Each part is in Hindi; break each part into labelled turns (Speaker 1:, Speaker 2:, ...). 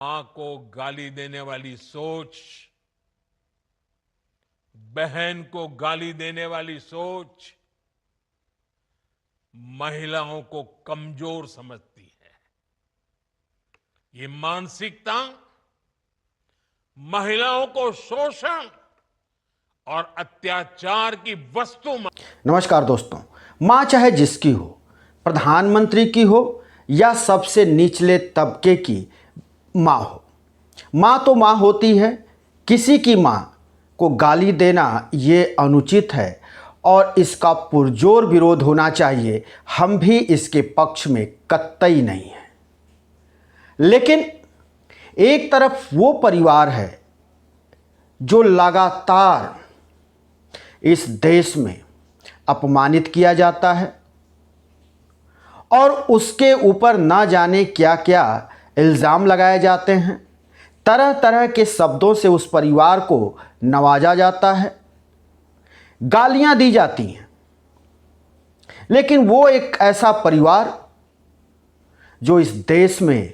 Speaker 1: मां को गाली देने वाली सोच, बहन को गाली देने वाली सोच महिलाओं को कमजोर समझती है। ये मानसिकता महिलाओं को शोषण और अत्याचार की वस्तु।
Speaker 2: नमस्कार दोस्तों, मां चाहे जिसकी हो, प्रधानमंत्री की हो या सबसे निचले तबके की मां हो, मां तो मां होती है। किसी की मां को गाली देना ये अनुचित है और इसका पुरजोर विरोध होना चाहिए। हम भी इसके पक्ष में कतई नहीं है। लेकिन एक तरफ वो परिवार है जो लगातार इस देश में अपमानित किया जाता है और उसके ऊपर ना जाने क्या क्या इल्ज़ाम लगाए जाते हैं। तरह तरह के शब्दों से उस परिवार को नवाजा जाता है, गालियां दी जाती हैं। लेकिन वो एक ऐसा परिवार जो इस देश में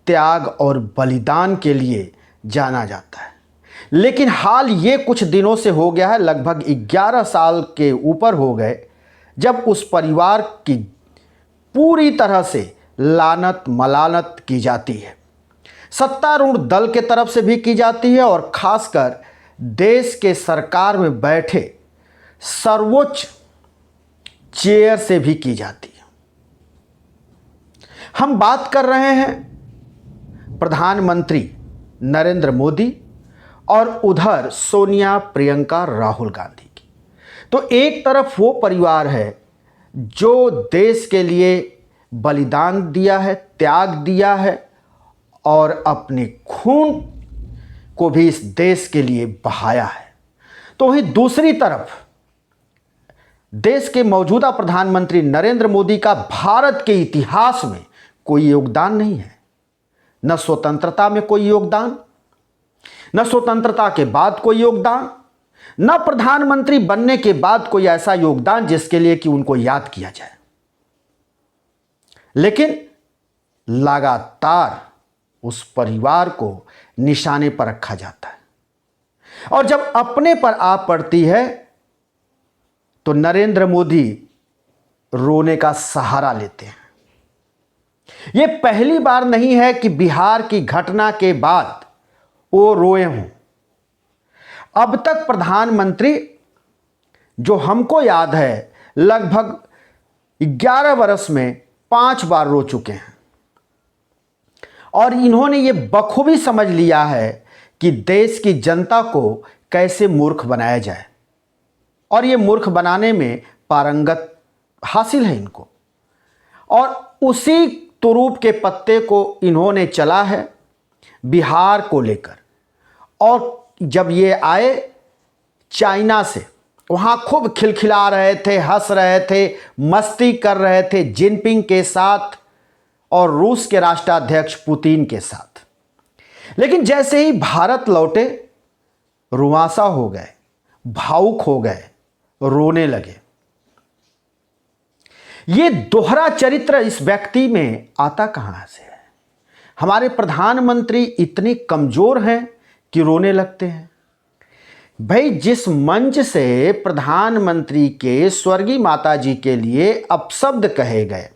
Speaker 2: त्याग और बलिदान के लिए जाना जाता है। लेकिन हाल ये कुछ दिनों से हो गया है, लगभग 11 साल के ऊपर हो गए, जब उस परिवार की पूरी तरह से लानत मलानत की जाती है। सत्तारूढ़ दल के तरफ से भी की जाती है और खासकर देश के सरकार में बैठे सर्वोच्च चेयर से भी की जाती है। हम बात कर रहे हैं प्रधानमंत्री नरेंद्र मोदी और उधर सोनिया प्रियंका राहुल गांधी की। तो एक तरफ वो परिवार है जो देश के लिए बलिदान दिया है, त्याग दिया है और अपने खून को भी इस देश के लिए बहाया है। तो वहीं दूसरी तरफ देश के मौजूदा प्रधानमंत्री नरेंद्र मोदी का भारत के इतिहास में कोई योगदान नहीं है। न स्वतंत्रता में कोई योगदान, न स्वतंत्रता के बाद कोई योगदान, न प्रधानमंत्री बनने के बाद कोई ऐसा योगदान जिसके लिए कि उनको याद किया जाए। लेकिन लगातार उस परिवार को निशाने पर रखा जाता है और जब अपने पर आ पड़ती है तो नरेंद्र मोदी रोने का सहारा लेते हैं। यह पहली बार नहीं है कि बिहार की घटना के बाद वो रोए हों। अब तक प्रधानमंत्री, जो हमको याद है, लगभग 11 वर्ष में 5 बार रो चुके हैं और इन्होंने ये बखूबी समझ लिया है कि देश की जनता को कैसे मूर्ख बनाया जाए और ये मूर्ख बनाने में पारंगत हासिल है इनको। और उसी तुरूप के पत्ते को इन्होंने चला है बिहार को लेकर। और जब ये आए चाइना से, वहाँ खूब खिलखिला रहे थे, हंस रहे थे, मस्ती कर रहे थे जिनपिंग के साथ और रूस के राष्ट्राध्यक्ष पुतिन के साथ। लेकिन जैसे ही भारत लौटे रुआंसा हो गए, भावुक हो गए, रोने लगे। ये दोहरा चरित्र इस व्यक्ति में आता कहां से है? हमारे प्रधानमंत्री इतने कमजोर हैं कि रोने लगते हैं। भाई, जिस मंच से प्रधानमंत्री के स्वर्गीय माताजी के लिए अपशब्द कहे गए,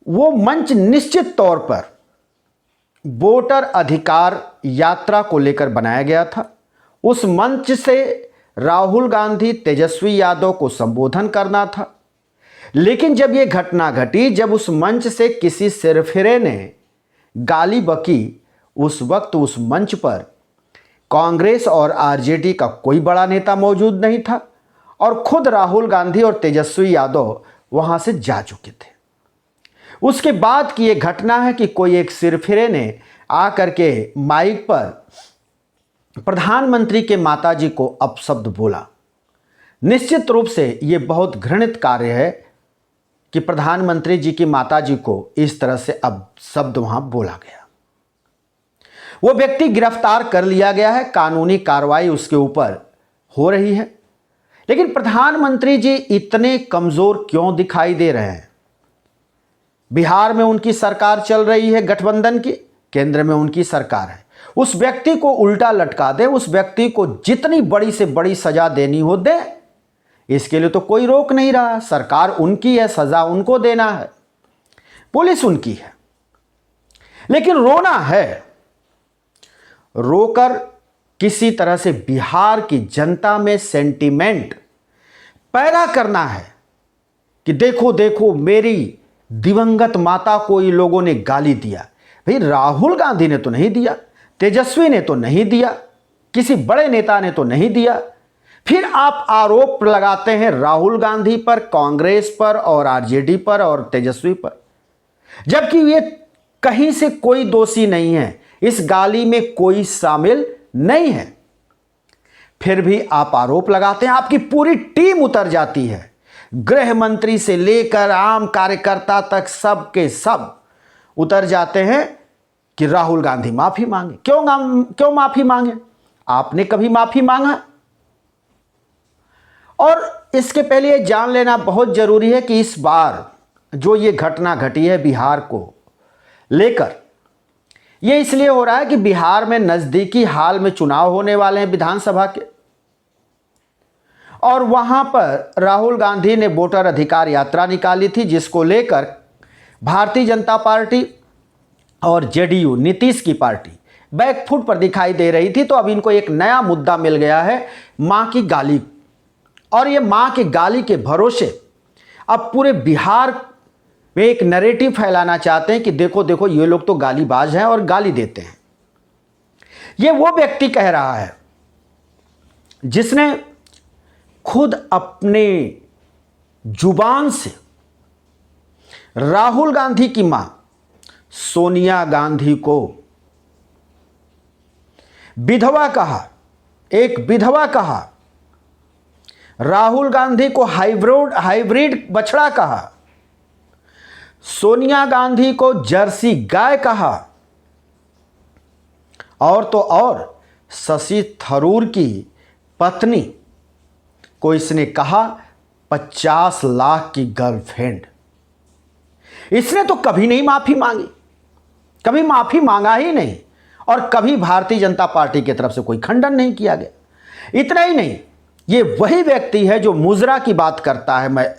Speaker 2: वो मंच निश्चित तौर पर वोटर अधिकार यात्रा को लेकर बनाया गया था। उस मंच से राहुल गांधी, तेजस्वी यादव को संबोधन करना था। लेकिन जब ये घटना घटी, जब उस मंच से किसी सिरफिरे ने गाली बकी, उस वक्त उस मंच पर कांग्रेस और आरजेडी का कोई बड़ा नेता मौजूद नहीं था और खुद राहुल गांधी और तेजस्वी यादव वहां से जा चुके थे। उसके बाद की यह घटना है कि कोई एक सिरफिरे ने आकर के माइक पर प्रधानमंत्री के माताजी को अपशब्द बोला। निश्चित रूप से यह बहुत घृणित कार्य है कि प्रधानमंत्री जी की माताजी को इस तरह से अपशब्द वहां बोला गया। वो व्यक्ति गिरफ्तार कर लिया गया है, कानूनी कार्रवाई उसके ऊपर हो रही है। लेकिन प्रधानमंत्री जी इतने कमजोर क्यों दिखाई दे रहे हैं? बिहार में उनकी सरकार चल रही है गठबंधन की, केंद्र में उनकी सरकार है, उस व्यक्ति को उल्टा लटका दे, उस व्यक्ति को जितनी बड़ी से बड़ी सजा देनी हो दे, इसके लिए तो कोई रोक नहीं रहा। सरकार उनकी है, सजा उनको देना है, पुलिस उनकी है। लेकिन रोना है, रोकर किसी तरह से बिहार की जनता में सेंटीमेंट पैदा करना है कि देखो देखो मेरी दिवंगत माता को ये लोगों ने गाली दिया। भाई राहुल गांधी ने तो नहीं दिया, तेजस्वी ने तो नहीं दिया, किसी बड़े नेता ने तो नहीं दिया, फिर आप आरोप लगाते हैं राहुल गांधी पर, कांग्रेस पर और आरजेडी पर और तेजस्वी पर, जबकि ये कहीं से कोई दोषी नहीं है, इस गाली में कोई शामिल नहीं है। फिर भी आप आरोप लगाते हैं, आपकी पूरी टीम उतर जाती है, गृह मंत्री से लेकर आम कार्यकर्ता तक सब के सब उतर जाते हैं कि राहुल गांधी माफी मांगे। क्यों माफी मांगे? आपने कभी माफी मांगा? और इसके पहले ये जान लेना बहुत जरूरी है कि इस बार जो ये घटना घटी है बिहार को लेकर, ये इसलिए हो रहा है कि बिहार में नजदीकी हाल में चुनाव होने वाले हैं विधानसभा के, और वहां पर राहुल गांधी ने वोटर अधिकार यात्रा निकाली थी, जिसको लेकर भारतीय जनता पार्टी और जेडीयू नीतीश की पार्टी बैकफुट पर दिखाई दे रही थी। तो अब इनको एक नया मुद्दा मिल गया है, मां की गाली, और ये मां की गाली के भरोसे अब पूरे बिहार में एक नैरेटिव फैलाना चाहते हैं कि देखो देखो ये लोग तो गालीबाज हैं और गाली देते हैं। ये वो व्यक्ति कह रहा है जिसने खुद अपने जुबान से राहुल गांधी की मां सोनिया गांधी को विधवा कहा, एक विधवा कहा, राहुल गांधी को हाइब्रिड बछड़ा कहा, सोनिया गांधी को जर्सी गाय कहा, और तो और शशि थरूर की पत्नी को इसने कहा 50 लाख की गर्लफ्रेंड। इसने तो कभी नहीं माफी मांगी, कभी माफी मांगा ही नहीं, और कभी भारतीय जनता पार्टी की तरफ से कोई खंडन नहीं किया गया। इतना ही नहीं, ये वही व्यक्ति है जो मुजरा की बात करता है,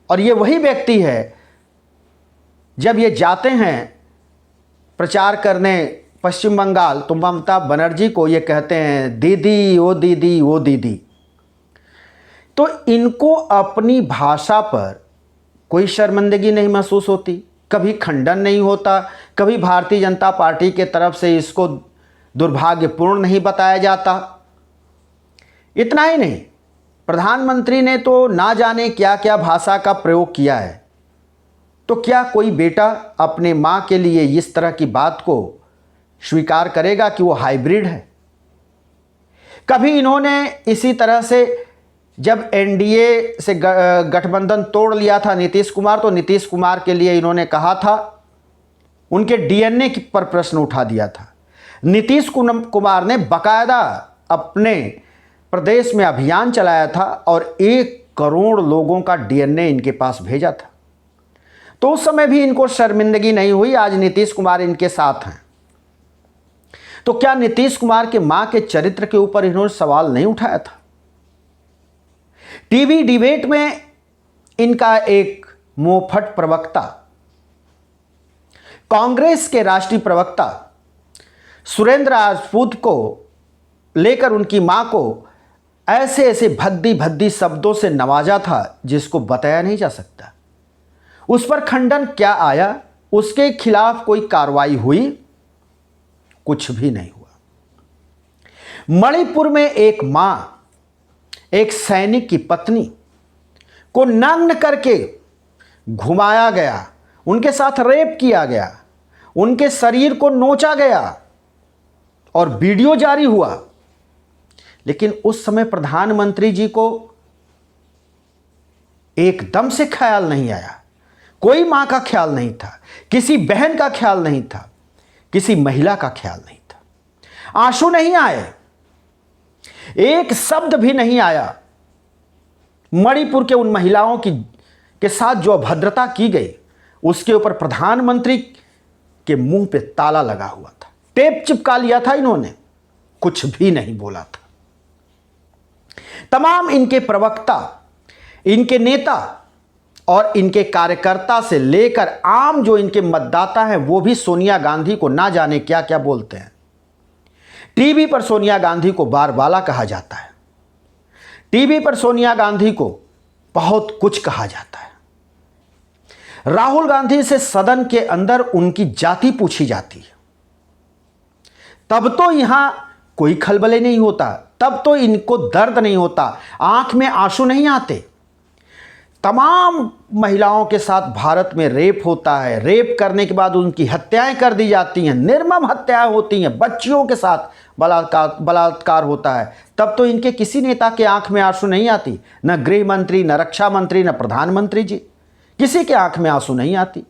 Speaker 2: और ये वही व्यक्ति है जब ये जाते हैं प्रचार करने पश्चिम बंगाल तो ममता बनर्जी को ये कहते हैं दीदी ओ दीदी ओ दीदी। तो इनको अपनी भाषा पर कोई शर्मिंदगी नहीं महसूस होती, कभी खंडन नहीं होता, कभी भारतीय जनता पार्टी के तरफ से इसको दुर्भाग्यपूर्ण नहीं बताया जाता। इतना ही नहीं, प्रधानमंत्री ने तो ना जाने क्या क्या भाषा का प्रयोग किया है, तो क्या कोई बेटा अपने मां के लिए इस तरह की बात को स्वीकार करेगा कि वो हाइब्रिड है? कभी इन्होंने इसी तरह से जब एनडीए से गठबंधन तोड़ लिया था नीतीश कुमार, तो नीतीश कुमार के लिए इन्होंने कहा था, उनके डीएनए पर प्रश्न उठा दिया था। नीतीश कुमार ने बाकायदा अपने प्रदेश में अभियान चलाया था और 1 करोड़ लोगों का डीएनए इनके पास भेजा था। तो उस समय भी इनको शर्मिंदगी नहीं हुई। आज नीतीश कुमार इनके साथ हैं, तो क्या नीतीश कुमार के मां के चरित्र के ऊपर इन्होंने सवाल नहीं उठाया था? टीवी डिबेट में इनका एक मुंहफट प्रवक्ता, कांग्रेस के राष्ट्रीय प्रवक्ता सुरेंद्र राजपूत को लेकर उनकी मां को ऐसे ऐसे भद्दी भद्दी शब्दों से नवाजा था जिसको बताया नहीं जा सकता। उस पर खंडन क्या आया, उसके खिलाफ कोई कार्रवाई हुई? कुछ भी नहीं हुआ। मणिपुर में एक मां, एक सैनिक की पत्नी को नग्न करके घुमाया गया, उनके साथ रेप किया गया, उनके शरीर को नोचा गया और वीडियो जारी हुआ। लेकिन उस समय प्रधानमंत्री जी को एकदम से ख्याल नहीं आया, कोई मां का ख्याल नहीं था, किसी बहन का ख्याल नहीं था, किसी महिला का ख्याल नहीं था। आंसू नहीं आए, एक शब्द भी नहीं आया। मणिपुर के उन महिलाओं के साथ जो अभद्रता की गई उसके ऊपर प्रधानमंत्री के मुंह पे ताला लगा हुआ था, टेप चिपका लिया था इन्होंने, कुछ भी नहीं बोला था। तमाम इनके प्रवक्ता, इनके नेता और इनके कार्यकर्ता से लेकर आम जो इनके मतदाता हैं वो भी सोनिया गांधी को ना जाने क्या क्या बोलते हैं। टीवी पर सोनिया गांधी को बारबाला कहा जाता है, टीवी पर सोनिया गांधी को बहुत कुछ कहा जाता है। राहुल गांधी से सदन के अंदर उनकी जाति पूछी जाती है, तब तो यहां कोई खलबले नहीं होता, तब तो इनको दर्द नहीं होता, आंख में आंसू नहीं आते। तमाम महिलाओं के साथ भारत में रेप होता है, रेप करने के बाद उनकी हत्याएं कर दी जाती हैं, निर्मम हत्याएं होती हैं, बच्चियों के साथ बलात्कार होता है, तब तो इनके किसी नेता के आंख में आंसू नहीं आती, न गृह मंत्री, न रक्षा मंत्री, न प्रधानमंत्री जी, किसी के आंख में आंसू नहीं आती।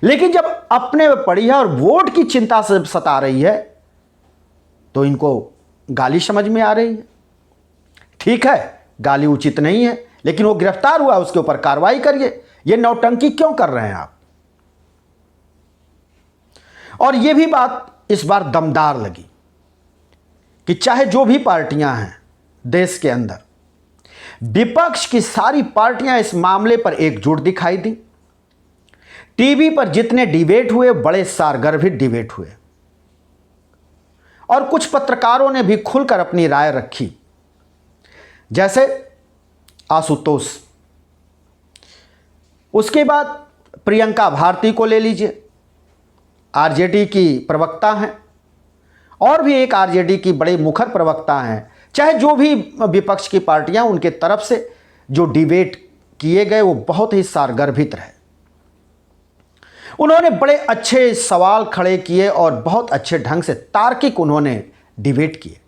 Speaker 2: लेकिन जब अपने में पड़ी है और वोट की चिंता से सता रही है तो इनको गाली समझ में आ रही है। ठीक है, गाली उचित नहीं है, लेकिन वो गिरफ्तार हुआ, उसके ऊपर कार्रवाई करिए। ये नौटंकी क्यों कर रहे हैं आप? और ये भी बात इस बार दमदार लगी कि चाहे जो भी पार्टियां हैं देश के अंदर, विपक्ष की सारी पार्टियां इस मामले पर एकजुट दिखाई दी। टीवी पर जितने डिबेट हुए, बड़े सारगर्भित डिबेट हुए, और कुछ पत्रकारों ने भी खुलकर अपनी राय रखी, जैसे आशुतोष। उसके बाद प्रियंका भारती को ले लीजिए, आरजेडी की प्रवक्ता हैं, और भी एक आरजेडी की बड़े मुखर प्रवक्ता हैं। चाहे जो भी विपक्ष की पार्टियां, उनके तरफ से जो डिबेट किए गए वो बहुत ही सारगर्भित रहे। उन्होंने बड़े अच्छे सवाल खड़े किए और बहुत अच्छे ढंग से तार्किक उन्होंने डिबेट किए।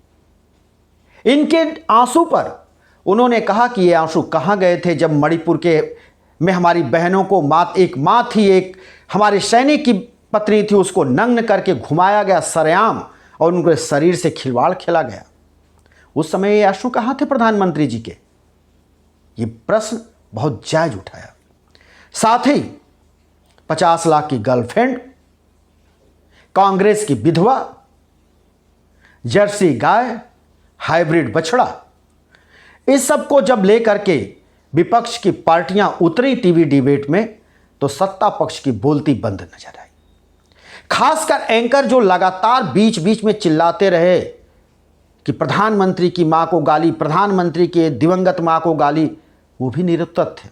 Speaker 2: इनके आंसू पर उन्होंने कहा कि ये आंसू कहाँ गए थे जब मणिपुर के में हमारी बहनों को एक माँ थी, एक हमारे सैनिक की पत्नी थी, उसको नग्न करके घुमाया गया सरेआम और उनके शरीर से खिलवाड़ खेला गया। उस समय ये आंसू कहाँ थे प्रधानमंत्री जी के? ये प्रश्न बहुत जायज उठाया। साथ ही 50 लाख की गर्लफ्रेंड, कांग्रेस की विधवा, जर्सी गाय, हाइब्रिड बछड़ा, इस सब को जब लेकर के विपक्ष की पार्टियां उतरी टीवी डिबेट में तो सत्ता पक्ष की बोलती बंद नजर आई। खासकर एंकर जो लगातार बीच बीच में चिल्लाते रहे कि प्रधानमंत्री की मां को गाली, प्रधानमंत्री की दिवंगत मां को गाली, वो भी निरुत्तर थे।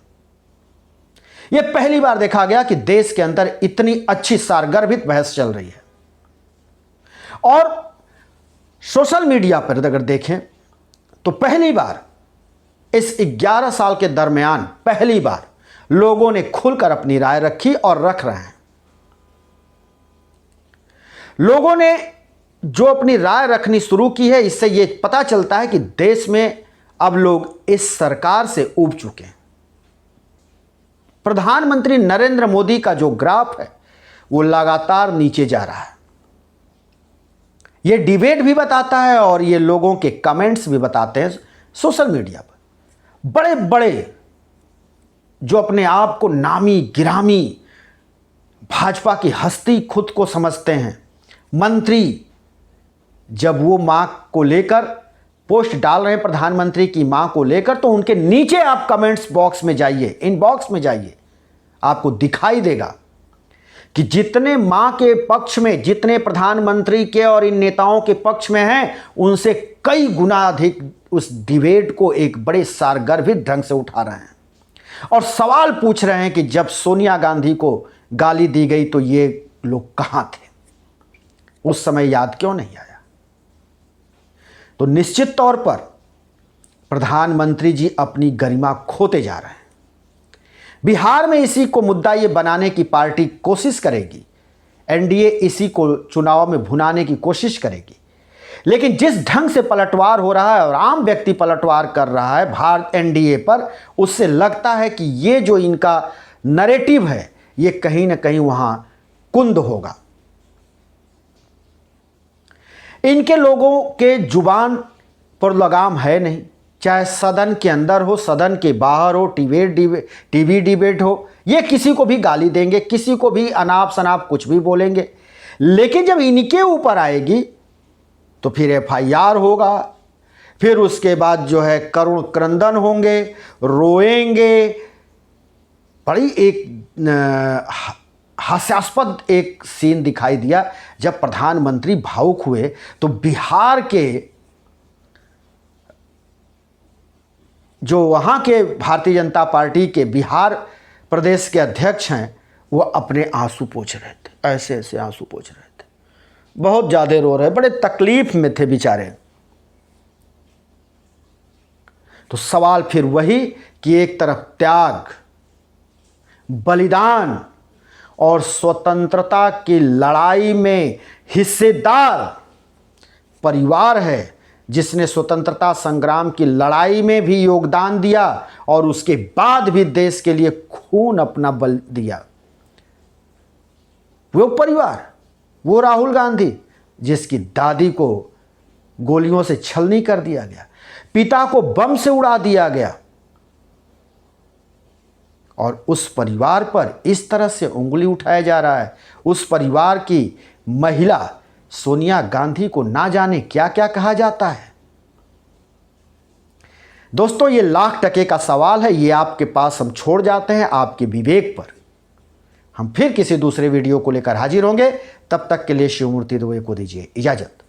Speaker 2: यह पहली बार देखा गया कि देश के अंदर इतनी अच्छी सारगर्भित बहस चल रही है। और सोशल मीडिया पर अगर देखें तो पहली बार इस 11 साल के दरमियान पहली बार लोगों ने खुलकर अपनी राय रखी और रख रहे हैं। लोगों ने जो अपनी राय रखनी शुरू की है, इससे यह पता चलता है कि देश में अब लोग इस सरकार से ऊब चुके हैं। प्रधानमंत्री नरेंद्र मोदी का जो ग्राफ है वो लगातार नीचे जा रहा है। यह डिबेट भी बताता है और ये लोगों के कमेंट्स भी बताते हैं सोशल मीडिया पर। बड़े बड़े जो अपने आप को नामी गिरामी भाजपा की हस्ती खुद को समझते हैं मंत्री, जब वो मां को लेकर पोस्ट डाल रहे हैं, प्रधानमंत्री की मां को लेकर, तो उनके नीचे आप कमेंट्स बॉक्स में जाइए, इनबॉक्स में जाइए, आपको दिखाई देगा कि जितने मां के पक्ष में, जितने प्रधानमंत्री के और इन नेताओं के पक्ष में हैं, उनसे कई गुना अधिक उस डिबेट को एक बड़े सारगर्भित ढंग से उठा रहे हैं और सवाल पूछ रहे हैं कि जब सोनिया गांधी को गाली दी गई तो ये लोग कहां थे, उस समय याद क्यों नहीं आया? तो निश्चित तौर पर प्रधानमंत्री जी अपनी गरिमा खोते जा रहे हैं। बिहार में इसी को मुद्दा ये बनाने की पार्टी कोशिश करेगी, एनडीए इसी को चुनाव में भुनाने की कोशिश करेगी। लेकिन जिस ढंग से पलटवार हो रहा है और आम व्यक्ति पलटवार कर रहा है भारत एनडीए पर, उससे लगता है कि ये जो इनका नैरेटिव है ये कहीं ना कहीं वहां कुंद होगा। इनके लोगों के जुबान पर लगाम है नहीं, चाहे सदन के अंदर हो, सदन के बाहर हो, टीवी डिबेट हो, ये किसी को भी गाली देंगे, किसी को भी अनाप शनाप कुछ भी बोलेंगे। लेकिन जब इनके ऊपर आएगी तो फिर एफआईआर होगा, फिर उसके बाद जो है करुण क्रंदन होंगे, रोएंगे। बड़ी एक हास्यास्पद एक सीन दिखाई दिया जब प्रधानमंत्री भावुक हुए तो बिहार के जो वहाँ के भारतीय जनता पार्टी के बिहार प्रदेश के अध्यक्ष हैं वो अपने आंसू पोंछ रहे थे, ऐसे ऐसे आंसू पोंछ रहे थे, बहुत ज़्यादा रो रहे, बड़े तकलीफ में थे बेचारे। तो सवाल फिर वही कि एक तरफ त्याग, बलिदान और स्वतंत्रता की लड़ाई में हिस्सेदार परिवार है जिसने स्वतंत्रता संग्राम की लड़ाई में भी योगदान दिया और उसके बाद भी देश के लिए खून अपना बल दिया। वो परिवार, वो राहुल गांधी जिसकी दादी को गोलियों से छलनी कर दिया गया, पिता को बम से उड़ा दिया गया, और उस परिवार पर इस तरह से उंगली उठाया जा रहा है। उस परिवार की महिला सोनिया गांधी को ना जाने क्या क्या कहा जाता है। दोस्तों, ये लाख टके का सवाल है, ये आपके पास हम छोड़ जाते हैं आपके विवेक पर। हम फिर किसी दूसरे वीडियो को लेकर हाजिर होंगे, तब तक के लिए शिवमूर्ति दुबे को दीजिए इजाजत।